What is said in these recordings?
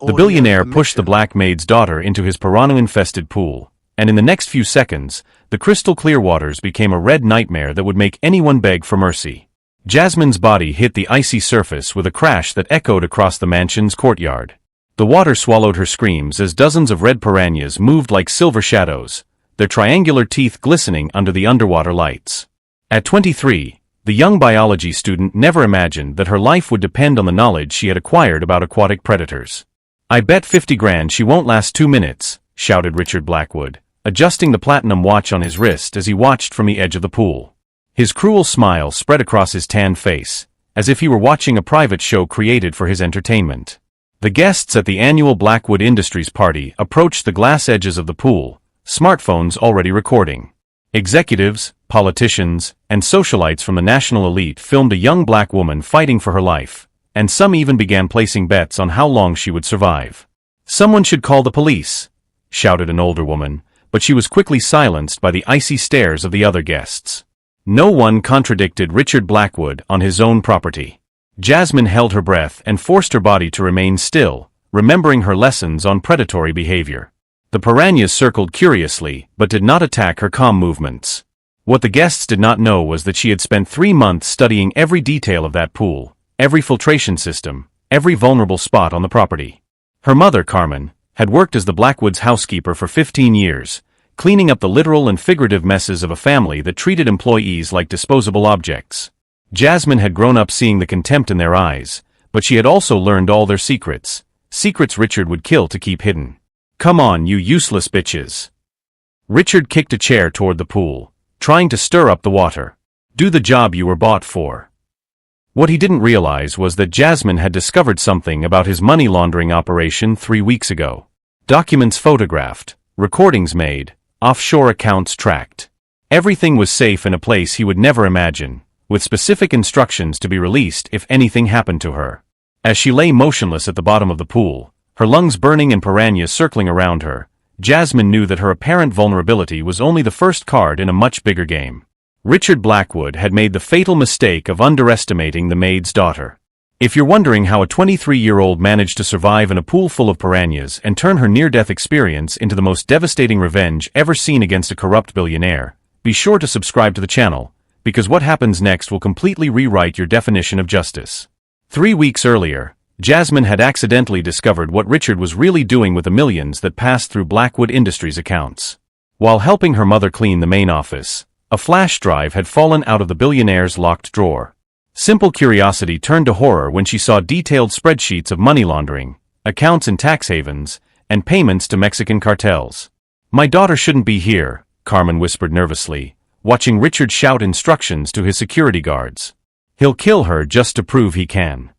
The billionaire pushed the black maid's daughter into his piranha-infested pool, and in the next few seconds, the crystal-clear waters became a red nightmare that would make anyone beg for mercy. Jasmine's body hit the icy surface with a crash that echoed across the mansion's courtyard. The water swallowed her screams as dozens of red piranhas moved like silver shadows, their triangular teeth glistening under the underwater lights. At 23, the young biology student never imagined that her life would depend on the knowledge she had acquired about aquatic predators. "I bet 50 grand she won't last 2 minutes," shouted Richard Blackwood, adjusting the platinum watch on his wrist as he watched from the edge of the pool. His cruel smile spread across his tanned face, as if he were watching a private show created for his entertainment. The guests at the annual Blackwood Industries party approached the glass edges of the pool, smartphones already recording. Executives, politicians, and socialites from the national elite filmed a young black woman fighting for her life, and some even began placing bets on how long she would survive. "Someone should call the police," shouted an older woman, but she was quickly silenced by the icy stares of the other guests. No one contradicted Richard Blackwood on his own property. Jasmine held her breath and forced her body to remain still, remembering her lessons on predatory behavior. The piranhas circled curiously, but did not attack her calm movements. What the guests did not know was that she had spent 3 months studying every detail of that pool, every filtration system, every vulnerable spot on the property. Her mother, Carmen, had worked as the Blackwoods' housekeeper for 15 years, cleaning up the literal and figurative messes of a family that treated employees like disposable objects. Jasmine had grown up seeing the contempt in their eyes, but she had also learned all their secrets, secrets Richard would kill to keep hidden. "Come on, you useless bitches." Richard kicked a chair toward the pool, trying to stir up the water. "Do the job you were bought for." What he didn't realize was that Jasmine had discovered something about his money laundering operation 3 weeks ago. Documents photographed, recordings made, offshore accounts tracked. Everything was safe in a place he would never imagine, with specific instructions to be released if anything happened to her. As she lay motionless at the bottom of the pool, her lungs burning and piranhas circling around her, Jasmine knew that her apparent vulnerability was only the first card in a much bigger game. Richard Blackwood had made the fatal mistake of underestimating the maid's daughter. If you're wondering how a 23-year-old managed to survive in a pool full of piranhas and turn her near-death experience into the most devastating revenge ever seen against a corrupt billionaire, be sure to subscribe to the channel, because what happens next will completely rewrite your definition of justice. 3 weeks earlier, Jasmine had accidentally discovered what Richard was really doing with the millions that passed through Blackwood Industries accounts. While helping her mother clean the main office, a flash drive had fallen out of the billionaire's locked drawer. Simple curiosity turned to horror when she saw detailed spreadsheets of money laundering, accounts in tax havens, and payments to Mexican cartels. "My daughter shouldn't be here," Carmen whispered nervously, watching Richard shout instructions to his security guards. "He'll kill her just to prove he can."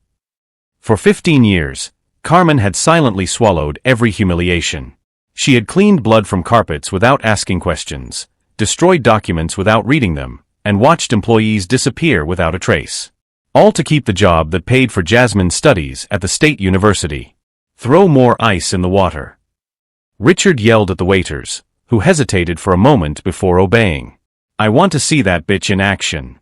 For 15 years, Carmen had silently swallowed every humiliation. She had cleaned blood from carpets without asking questions, destroyed documents without reading them, and watched employees disappear without a trace. All to keep the job that paid for Jasmine's studies at the state university. "Throw more ice in the water." Richard yelled at the waiters, who hesitated for a moment before obeying. "I want to see that bitch in action."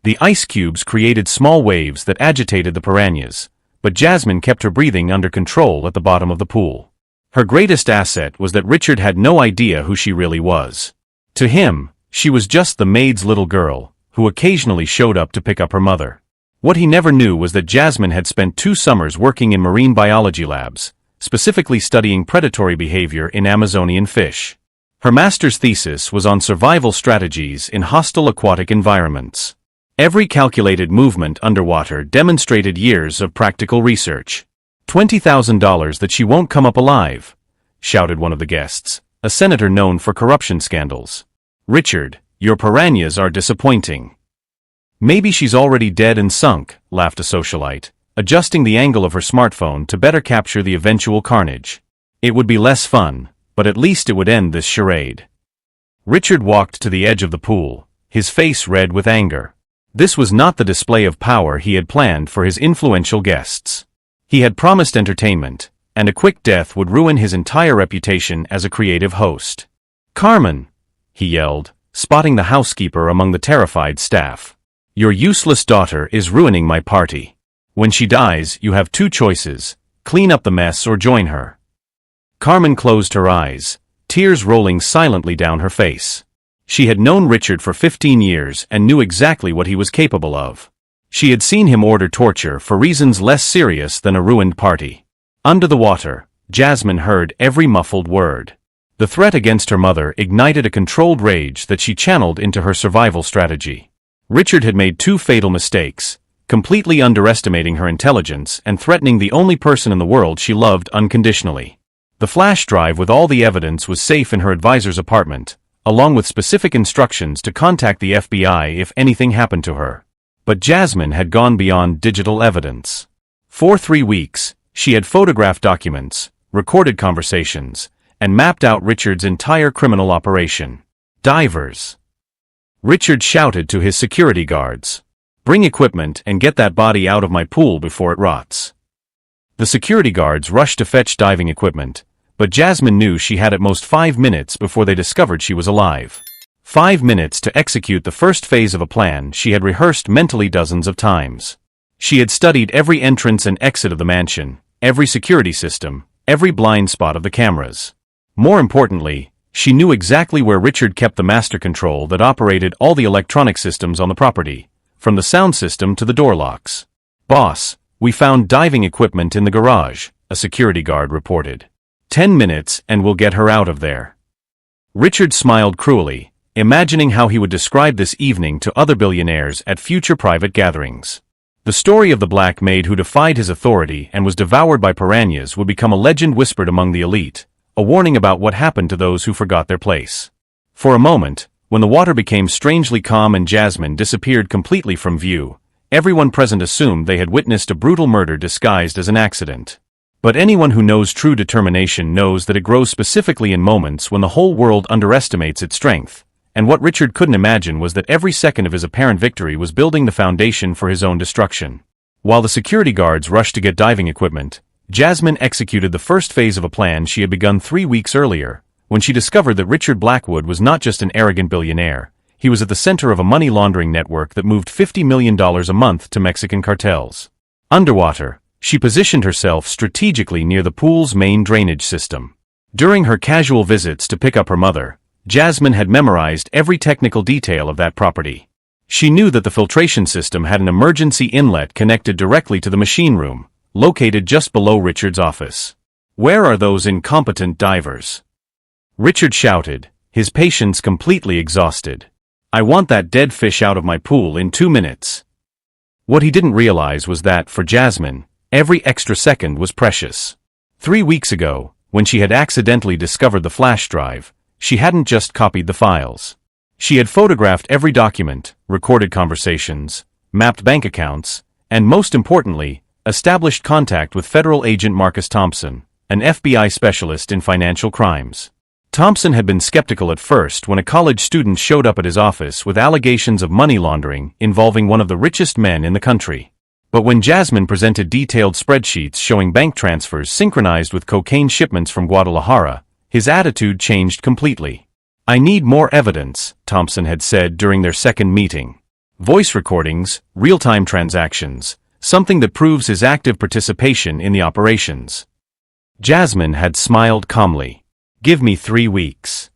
The ice cubes created small waves that agitated the piranhas, but Jasmine kept her breathing under control at the bottom of the pool. Her greatest asset was that Richard had no idea who she really was. To him, she was just the maid's little girl, who occasionally showed up to pick up her mother. What he never knew was that Jasmine had spent 2 summers working in marine biology labs, specifically studying predatory behavior in Amazonian fish. Her master's thesis was on survival strategies in hostile aquatic environments. Every calculated movement underwater demonstrated years of practical research. $20,000 that she won't come up alive, shouted one of the guests, a senator known for corruption scandals. "Richard, your piranhas are disappointing." "Maybe she's already dead and sunk," laughed a socialite, adjusting the angle of her smartphone to better capture the eventual carnage. "It would be less fun, but at least it would end this charade." Richard walked to the edge of the pool, his face red with anger. This was not the display of power he had planned for his influential guests. He had promised entertainment, and a quick death would ruin his entire reputation as a creative host. "Carmen!" he yelled, spotting the housekeeper among the terrified staff. "Your useless daughter is ruining my party. When she dies, you have 2 choices: Clean up the mess or join her. Carmen closed her eyes, tears rolling silently down her face. She had known Richard for 15 years and knew exactly what he was capable of. She had seen him order torture for reasons less serious than a ruined party. Under the water, Jasmine heard every muffled word. The threat against her mother ignited a controlled rage that she channeled into her survival strategy. Richard had made 2 fatal mistakes, completely underestimating her intelligence and threatening the only person in the world she loved unconditionally. The flash drive with all the evidence was safe in her advisor's apartment, along with specific instructions to contact the FBI if anything happened to her. But Jasmine had gone beyond digital evidence. For 3 weeks, she had photographed documents, recorded conversations, and mapped out Richard's entire criminal operation. Divers. Richard shouted to his security guards. Bring equipment and get that body out of my pool before it rots. The security guards rushed to fetch diving equipment, but Jasmine knew she had at most 5 minutes before they discovered she was alive. 5 minutes to execute the first phase of a plan she had rehearsed mentally dozens of times. She had studied every entrance and exit of the mansion, every security system, every blind spot of the cameras. More importantly, she knew exactly where Richard kept the master control that operated all the electronic systems on the property, from the sound system to the door locks. "Boss, we found diving equipment in the garage," a security guard reported. 10 minutes and we'll get her out of there." Richard smiled cruelly, imagining how he would describe this evening to other billionaires at future private gatherings. The story of the black maid who defied his authority and was devoured by piranhas would become a legend whispered among the elite, a warning about what happened to those who forgot their place. For a moment, when the water became strangely calm and Jasmine disappeared completely from view, everyone present assumed they had witnessed a brutal murder disguised as an accident. But anyone who knows true determination knows that it grows specifically in moments when the whole world underestimates its strength, and what Richard couldn't imagine was that every second of his apparent victory was building the foundation for his own destruction. While the security guards rushed to get diving equipment, Jasmine executed the first phase of a plan she had begun 3 weeks earlier, when she discovered that Richard Blackwood was not just an arrogant billionaire, he was at the center of a money laundering network that moved $50 million a month to Mexican cartels. Underwater, she positioned herself strategically near the pool's main drainage system. During her casual visits to pick up her mother, Jasmine had memorized every technical detail of that property. She knew that the filtration system had an emergency inlet connected directly to the machine room, located just below Richard's office. "Where are those incompetent divers?" Richard shouted, his patience completely exhausted. "I want that dead fish out of my pool in 2 minutes." What he didn't realize was that, for Jasmine, every extra second was precious. 3 weeks ago, when she had accidentally discovered the flash drive, she hadn't just copied the files. She had photographed every document, recorded conversations, mapped bank accounts, and most importantly, established contact with federal agent Marcus Thompson, an FBI specialist in financial crimes. Thompson had been skeptical at first when a college student showed up at his office with allegations of money laundering involving one of the richest men in the country. But when Jasmine presented detailed spreadsheets showing bank transfers synchronized with cocaine shipments from Guadalajara, his attitude changed completely. "I need more evidence," Thompson had said during their second meeting. "Voice recordings, real-time transactions, something that proves his active participation in the operations." Jasmine had smiled calmly. "Give me 3 weeks."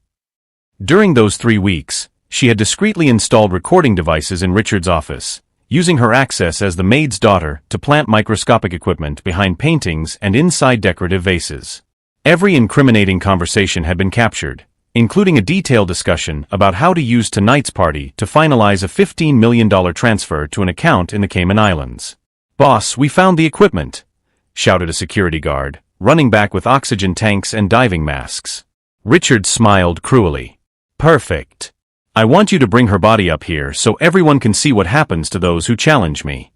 During those 3 weeks, she had discreetly installed recording devices in Richard's office, using her access as the maid's daughter to plant microscopic equipment behind paintings and inside decorative vases. Every incriminating conversation had been captured, including a detailed discussion about how to use tonight's party to finalize a $15 million transfer to an account in the Cayman Islands. "Boss, we found the equipment," shouted a security guard, running back with oxygen tanks and diving masks. Richard smiled cruelly. "Perfect. I want you to bring her body up here so everyone can see what happens to those who challenge me."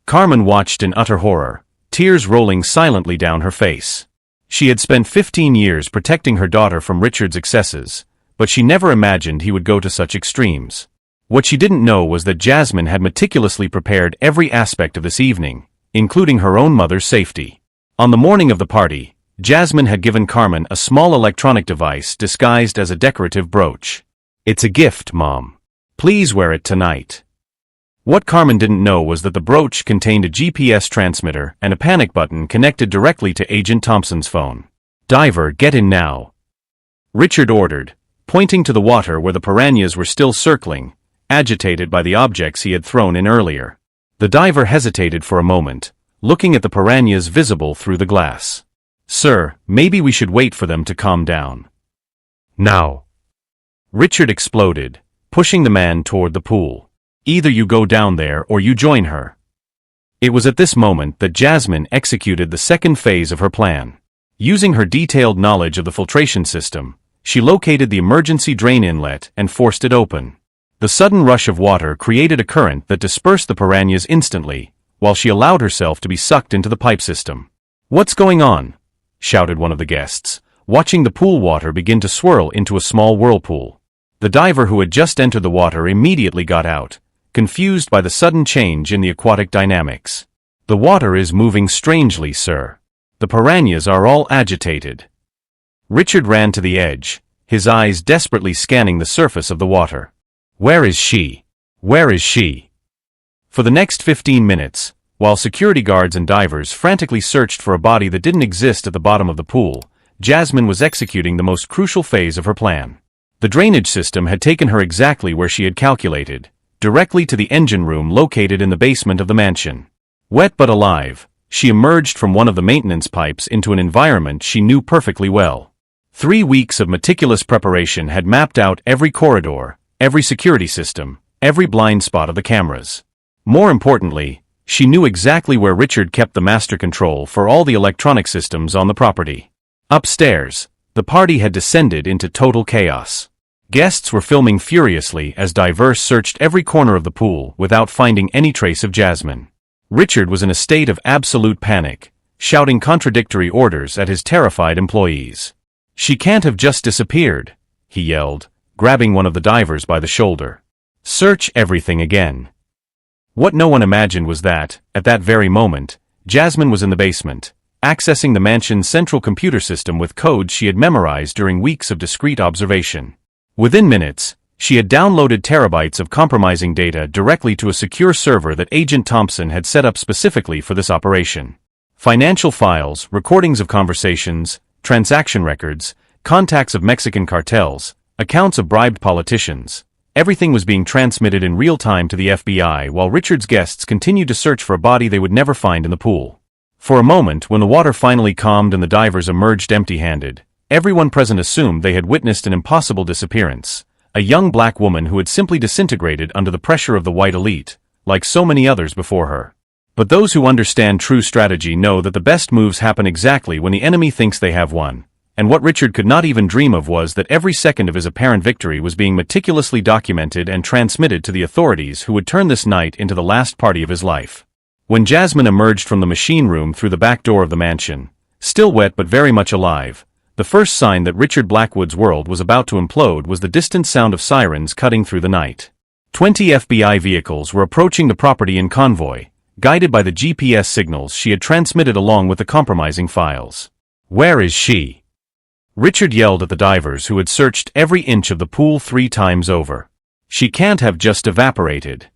Carmen watched in utter horror, tears rolling silently down her face. She had spent 15 years protecting her daughter from Richard's excesses, but she never imagined he would go to such extremes. What she didn't know was that Jasmine had meticulously prepared every aspect of this evening, including her own mother's safety. On the morning of the party, Jasmine had given Carmen a small electronic device disguised as a decorative brooch. "It's a gift, Mom. Please wear it tonight." What Carmen didn't know was that the brooch contained a GPS transmitter and a panic button connected directly to Agent Thompson's phone. "Diver, get in now," Richard ordered, pointing to the water where the piranhas were still circling, agitated by the objects he had thrown in earlier. The diver hesitated for a moment, looking at the piranhas visible through the glass. "Sir, maybe we should wait for them to calm down." "Now," Richard exploded, pushing the man toward the pool. "Either you go down there or you join her." It was at this moment that Jasmine executed the second phase of her plan. Using her detailed knowledge of the filtration system, she located the emergency drain inlet and forced it open. The sudden rush of water created a current that dispersed the piranhas instantly, while she allowed herself to be sucked into the pipe system. "What's going on?" shouted one of the guests, watching the pool water begin to swirl into a small whirlpool. The diver who had just entered the water immediately got out, confused by the sudden change in the aquatic dynamics. "The water is moving strangely, sir. The piranhas are all agitated." Richard ran to the edge, his eyes desperately scanning the surface of the water. "Where is she? Where is she?" For the next 15 minutes, while security guards and divers frantically searched for a body that didn't exist at the bottom of the pool, Jasmine was executing the most crucial phase of her plan. The drainage system had taken her exactly where she had calculated, directly to the engine room located in the basement of the mansion. Wet but alive, she emerged from one of the maintenance pipes into an environment she knew perfectly well. 3 weeks of meticulous preparation had mapped out every corridor, every security system, every blind spot of the cameras. More importantly, she knew exactly where Richard kept the master control for all the electronic systems on the property. Upstairs, the party had descended into total chaos. Guests were filming furiously as divers searched every corner of the pool without finding any trace of Jasmine. Richard was in a state of absolute panic, shouting contradictory orders at his terrified employees. "She can't have just disappeared," he yelled, grabbing one of the divers by the shoulder. "Search everything again." What no one imagined was that, at that very moment, Jasmine was in the basement, accessing the mansion's central computer system with codes she had memorized during weeks of discreet observation. Within minutes, she had downloaded terabytes of compromising data directly to a secure server that Agent Thompson had set up specifically for this operation. Financial files, recordings of conversations, transaction records, contacts of Mexican cartels, accounts of bribed politicians. Everything was being transmitted in real time to the FBI while Richard's guests continued to search for a body they would never find in the pool. For a moment, when the water finally calmed and the divers emerged empty-handed, everyone present assumed they had witnessed an impossible disappearance, a young black woman who had simply disintegrated under the pressure of the white elite, like so many others before her. But those who understand true strategy know that the best moves happen exactly when the enemy thinks they have won. And what Richard could not even dream of was that every second of his apparent victory was being meticulously documented and transmitted to the authorities who would turn this night into the last party of his life. When Jasmine emerged from the machine room through the back door of the mansion, still wet but very much alive, the first sign that Richard Blackwood's world was about to implode was the distant sound of sirens cutting through the night. 20 FBI vehicles were approaching the property in convoy, guided by the GPS signals she had transmitted along with the compromising files. "Where is she?" Richard yelled at the divers who had searched every inch of the pool 3 times over. "She can't have just evaporated."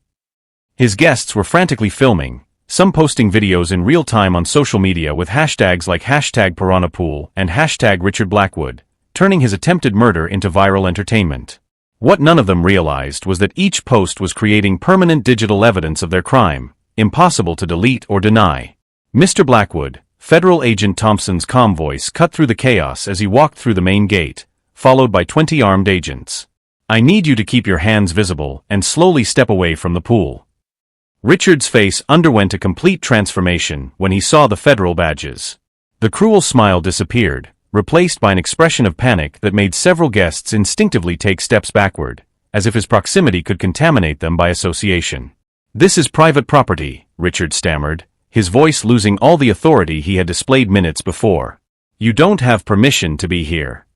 His guests were frantically filming, some posting videos in real time on social media with hashtags like #PiranhaPool and #RichardBlackwood, turning his attempted murder into viral entertainment. What none of them realized was that each post was creating permanent digital evidence of their crime, impossible to delete or deny. Mr. Blackwood, Federal Agent Thompson's calm voice cut through the chaos as he walked through the main gate, followed by 20 armed agents. "I need you to keep your hands visible and slowly step away from the pool." Richard's face underwent a complete transformation when he saw the federal badges. The cruel smile disappeared, replaced by an expression of panic that made several guests instinctively take steps backward, as if his proximity could contaminate them by association. "This is private property," Richard stammered, his voice losing all the authority he had displayed minutes before. "You don't have permission to be here."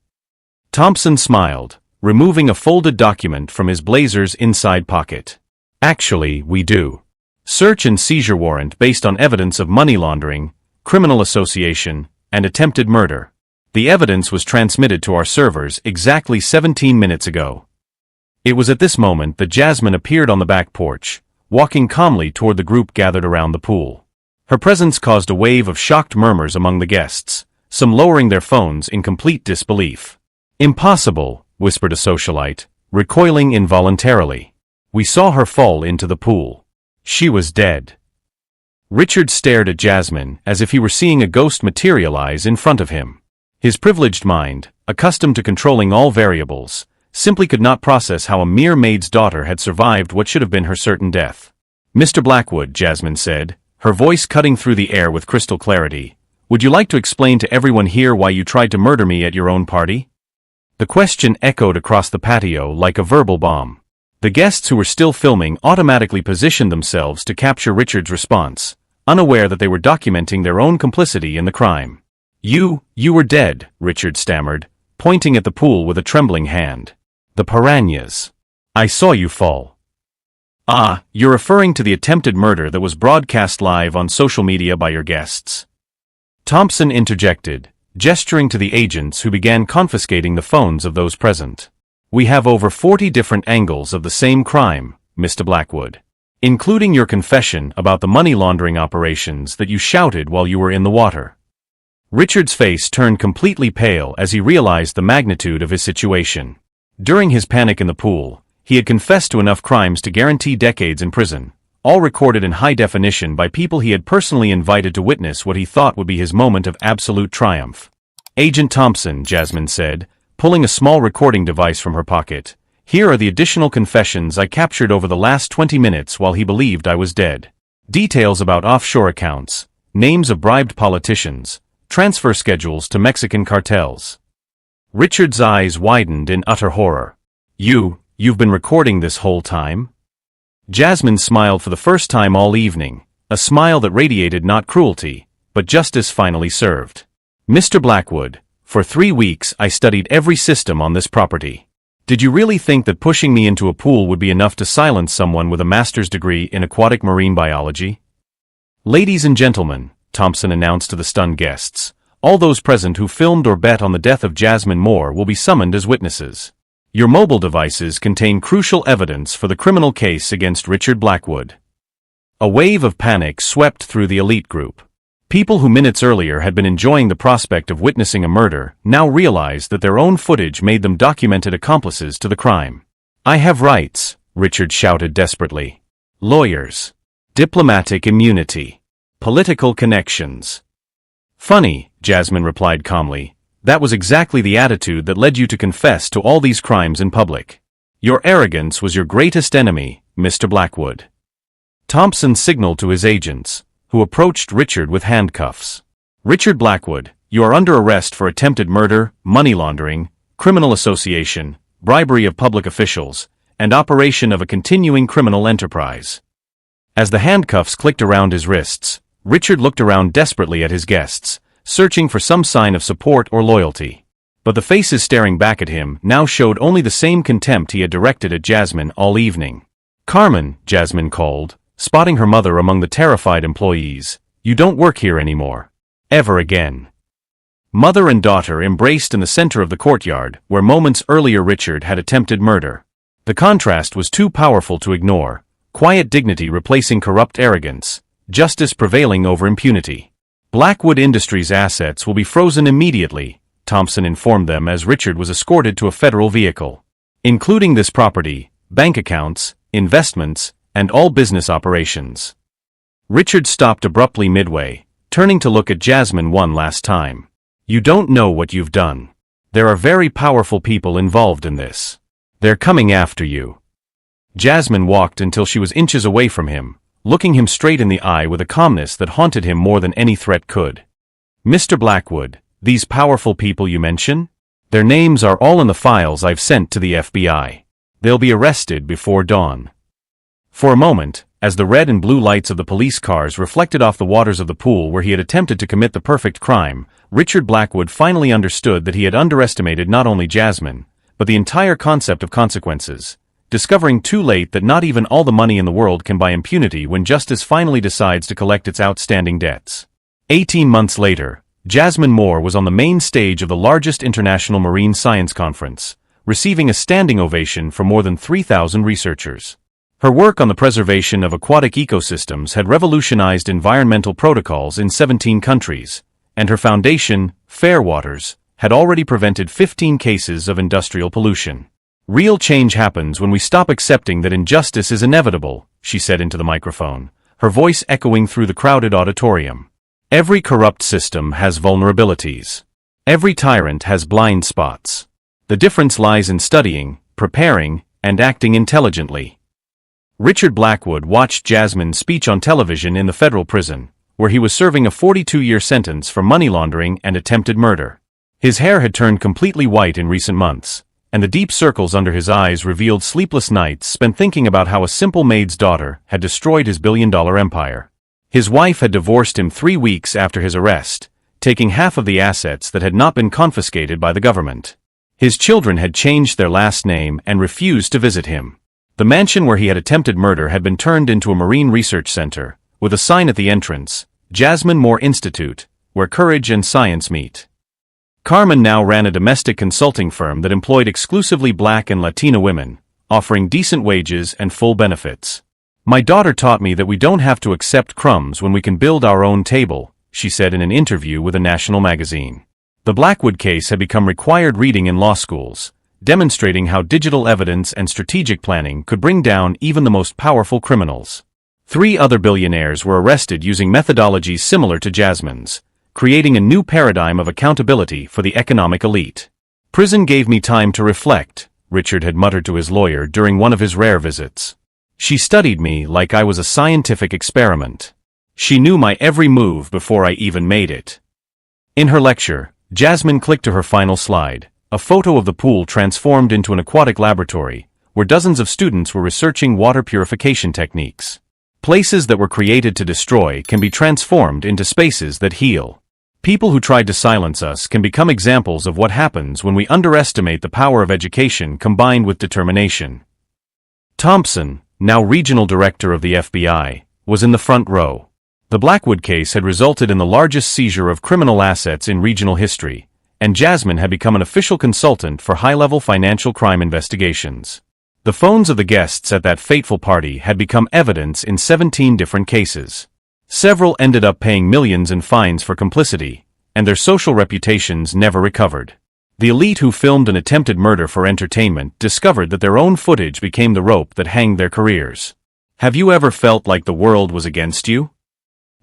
Thompson smiled, removing a folded document from his blazer's inside pocket. "Actually, we do. Search and seizure warrant based on evidence of money laundering, criminal association, and attempted murder. The evidence was transmitted to our servers exactly 17 minutes ago." It was at this moment that Jasmine appeared on the back porch, walking calmly toward the group gathered around the pool. Her presence caused a wave of shocked murmurs among the guests, some lowering their phones in complete disbelief. "Impossible," whispered a socialite, recoiling involuntarily. "We saw her fall into the pool. She was dead." Richard stared at Jasmine as if he were seeing a ghost materialize in front of him. His privileged mind, accustomed to controlling all variables, simply could not process how a mere maid's daughter had survived what should have been her certain death. "Mr. Blackwood," Jasmine said, her voice cutting through the air with crystal clarity, "would you like to explain to everyone here why you tried to murder me at your own party?" The question echoed across the patio like a verbal bomb. The guests who were still filming automatically positioned themselves to capture Richard's response, unaware that they were documenting their own complicity in the crime. You were dead," Richard stammered, pointing at the pool with a trembling hand. "The piranhas. I saw you fall." "Ah, you're referring to the attempted murder that was broadcast live on social media by your guests." Thompson interjected, gesturing to the agents who began confiscating the phones of those present. "We have over 40 different angles of the same crime, Mr. Blackwood, including your confession about the money laundering operations that you shouted while you were in the water." Richard's face turned completely pale as he realized the magnitude of his situation. During his panic in the pool, he had confessed to enough crimes to guarantee decades in prison, all recorded in high definition by people he had personally invited to witness what he thought would be his moment of absolute triumph. "Agent Thompson," Jasmine said, pulling a small recording device from her pocket, "here are the additional confessions I captured over the last 20 minutes while he believed I was dead. Details about offshore accounts, names of bribed politicians, transfer schedules to Mexican cartels." Richard's eyes widened in utter horror. You've been recording this whole time?" Jasmine smiled for the first time all evening, a smile that radiated not cruelty, but justice finally served. "Mr. Blackwood, for 3 weeks I studied every system on this property. Did you really think that pushing me into a pool would be enough to silence someone with a master's degree in aquatic marine biology?" "Ladies and gentlemen," Thompson announced to the stunned guests, "all those present who filmed or bet on the death of Jasmine Moore will be summoned as witnesses. Your mobile devices contain crucial evidence for the criminal case against Richard Blackwood." A wave of panic swept through the elite group. People who minutes earlier had been enjoying the prospect of witnessing a murder now realized that their own footage made them documented accomplices to the crime. "I have rights," Richard shouted desperately. "Lawyers. Diplomatic immunity. Political connections." "Funny," Jasmine replied calmly. "That was exactly the attitude that led you to confess to all these crimes in public. Your arrogance was your greatest enemy, Mr. Blackwood." Thompson signaled to his agents, who approached Richard with handcuffs. "Richard Blackwood, you are under arrest for attempted murder, money laundering, criminal association, bribery of public officials, and operation of a continuing criminal enterprise." As the handcuffs clicked around his wrists, Richard looked around desperately at his guests, searching for some sign of support or loyalty. But the faces staring back at him now showed only the same contempt he had directed at Jasmine all evening. "Carmen," Jasmine called, spotting her mother among the terrified employees, "you don't work here anymore. Ever again." Mother and daughter embraced in the center of the courtyard, where moments earlier Richard had attempted murder. The contrast was too powerful to ignore, quiet dignity replacing corrupt arrogance, justice prevailing over impunity. "Blackwood Industries' assets will be frozen immediately," Thompson informed them as Richard was escorted to a federal vehicle. "Including this property, bank accounts, investments, and all business operations." Richard stopped abruptly midway, turning to look at Jasmine one last time. "You don't know what you've done. There are very powerful people involved in this. They're coming after you." Jasmine walked until she was inches away from him, looking him straight in the eye with a calmness that haunted him more than any threat could. "Mr. Blackwood, these powerful people you mention? Their names are all in the files I've sent to the FBI. They'll be arrested before dawn." For a moment, as the red and blue lights of the police cars reflected off the waters of the pool where he had attempted to commit the perfect crime, Richard Blackwood finally understood that he had underestimated not only Jasmine, but the entire concept of consequences, discovering too late that not even all the money in the world can buy impunity when justice finally decides to collect its outstanding debts. 18 months later, Jasmine Moore was on the main stage of the largest international marine science conference, receiving a standing ovation from more than 3,000 researchers. Her work on the preservation of aquatic ecosystems had revolutionized environmental protocols in 17 countries, and her foundation, Fairwaters, had already prevented 15 cases of industrial pollution. Real change happens when we stop accepting that injustice is inevitable, she said into the microphone, her voice echoing through the crowded auditorium. Every corrupt system has vulnerabilities. Every tyrant has blind spots. The difference lies in studying, preparing, and acting intelligently. Richard Blackwood watched Jasmine's speech on television in the federal prison, where he was serving a 42-year sentence for money laundering and attempted murder. His hair had turned completely white in recent months, and the deep circles under his eyes revealed sleepless nights spent thinking about how a simple maid's daughter had destroyed his billion-dollar empire. His wife had divorced him 3 weeks after his arrest, taking half of the assets that had not been confiscated by the government. His children had changed their last name and refused to visit him. The mansion where he had attempted murder had been turned into a marine research center, with a sign at the entrance, Jasmine Moore Institute, where courage and science meet. Carmen now ran a domestic consulting firm that employed exclusively Black and Latina women, offering decent wages and full benefits. "My daughter taught me that we don't have to accept crumbs when we can build our own table," she said in an interview with a national magazine. The Blackwood case had become required reading in law schools, demonstrating how digital evidence and strategic planning could bring down even the most powerful criminals. 3 other billionaires were arrested using methodologies similar to Jasmine's, creating a new paradigm of accountability for the economic elite. "Prison gave me time to reflect," Richard had muttered to his lawyer during one of his rare visits. "She studied me like I was a scientific experiment. She knew my every move before I even made it." In her lecture, Jasmine clicked to her final slide, a photo of the pool transformed into an aquatic laboratory, where dozens of students were researching water purification techniques. Places that were created to destroy can be transformed into spaces that heal. People who tried to silence us can become examples of what happens when we underestimate the power of education combined with determination. Thompson, now regional director of the FBI, was in the front row. The Blackwood case had resulted in the largest seizure of criminal assets in regional history, and Jasmine had become an official consultant for high-level financial crime investigations. The phones of the guests at that fateful party had become evidence in 17 different cases. Several ended up paying millions in fines for complicity, and their social reputations never recovered. The elite who filmed an attempted murder for entertainment discovered that their own footage became the rope that hanged their careers. "Have you ever felt like the world was against you?"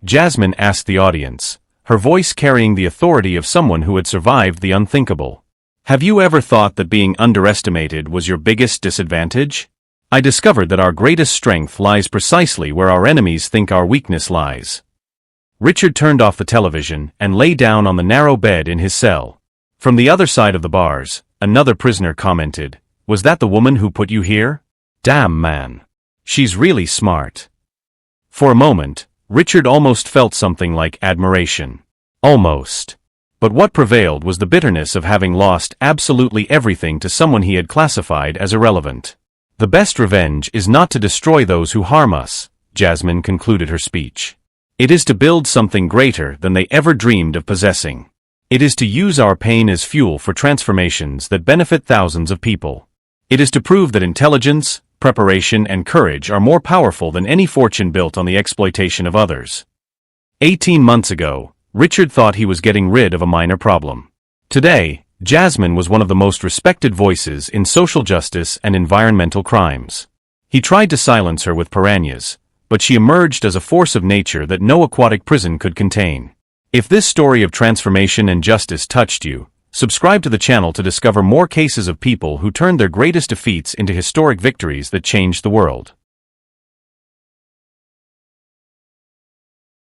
Jasmine asked the audience, her voice carrying the authority of someone who had survived the unthinkable. "Have you ever thought that being underestimated was your biggest disadvantage? I discovered that our greatest strength lies precisely where our enemies think our weakness lies." Richard turned off the television and lay down on the narrow bed in his cell. From the other side of the bars, another prisoner commented, "Was that the woman who put you here? Damn, man. She's really smart." For a moment, Richard almost felt something like admiration. Almost. But what prevailed was the bitterness of having lost absolutely everything to someone he had classified as irrelevant. "The best revenge is not to destroy those who harm us," Jasmine concluded her speech. "It is to build something greater than they ever dreamed of possessing. It is to use our pain as fuel for transformations that benefit thousands of people. It is to prove that intelligence, preparation, and courage are more powerful than any fortune built on the exploitation of others." 18 months ago, Richard thought he was getting rid of a minor problem. Today, Jasmine was one of the most respected voices in social justice and environmental crimes. He tried to silence her with piranhas, but she emerged as a force of nature that no aquatic prison could contain. If this story of transformation and justice touched you, subscribe to the channel to discover more cases of people who turned their greatest defeats into historic victories that changed the world.